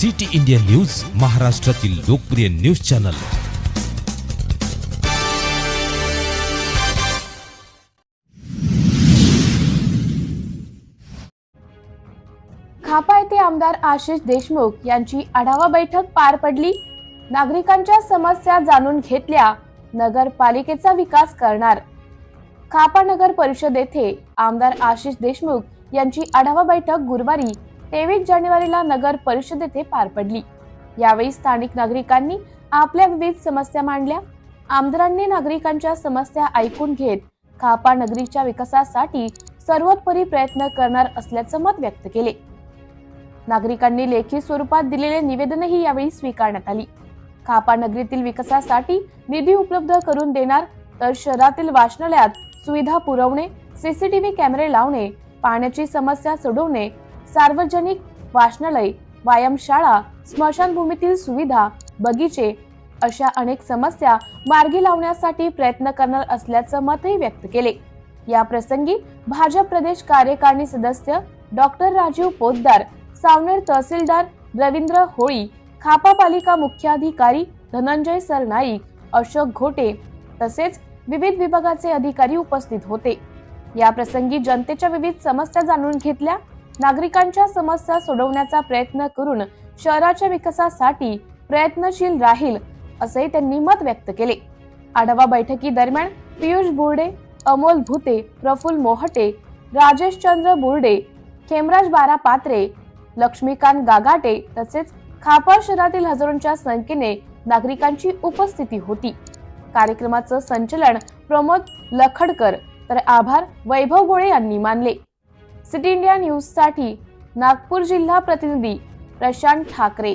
City India news, महाराष्ट्रातील लोकप्रिय news channel. खापा येथे आमदार आशिष देशमुख यांची आढावा बैठक पार पडली। नागरिकांच्या समस्या जाणून घेतल्या, नगरपालिकेचा विकास करणार। खापा नगर परिषद येथे आमदार आशिष देशमुख यांची आढावा बैठक गुरुवारी 23 जानेवारीला नगर परिषद येथे पार पडली। यावेळी स्थानिक नागरिकांनी आपल्या विविध समस्या मांडल्या। आमदारांनी नागरिकांच्या समस्या ऐकून घेत खापा नगरीच्या विकासासाठी सर्वोतपरी प्रयत्न करणार असल्याचं मत व्यक्त केले। नागरिकांनी लेखी स्वरूपात दिलेले निवेदनही यावेळी स्वीकारण्यात आली। खापा नगरीतील विकासासाठी निधी उपलब्ध करून देणार, तर शहरातील वाचनालयात सुविधा पुरवणे, सीसीटीव्ही कॅमेरे लावणे, पाण्याची समस्या सोडवणे, सार्वजनिक वाचनालय, व्यायामशाळा, स्मशानभूमीतील सुविधा, बगीचे अशा अनेक समस्या मार्गी लावण्यासाठी प्रयत्न करणार असल्याचं मतही व्यक्त केले। या प्रसंगी भाजप प्रदेश कार्यकारिणी सदस्य डॉक्टर राजीव पोतदार, सावनेर तहसीलदार रवींद्र होळी, खापा पालिका मुख्याधिकारी धनंजय सरनाईक, अशोक घोटे तसेच विविध विभागाचे अधिकारी उपस्थित होते। या प्रसंगी जनतेच्या विविध समस्या जाणून घेतल्या, नागरिकांच्या समस्या सोडवण्याचा प्रयत्न करून शहराच्या विकासासाठी प्रयत्नशील राहील असे त्यांनी मत व्यक्त केले। आढावा बैठकी दरम्यान पियुष बुर्डे, अमोल भुते, प्रफुल्ल मोहटे, राजेश चंद्र बुर्डे, खेमराज बारा पात्रे, लक्ष्मीकांत गागाटे तसेच खापा शहरातील हजारोंच्या संख्येने नागरिकांची उपस्थिती होती। कार्यक्रमाचं संचालन प्रमोद लखडकर तर आभार वैभव गोळे यांनी मानले। सिटी इंडिया न्यूज साठी नागपूर जिल्हा प्रतिनिधी प्रशांत ठाकरे।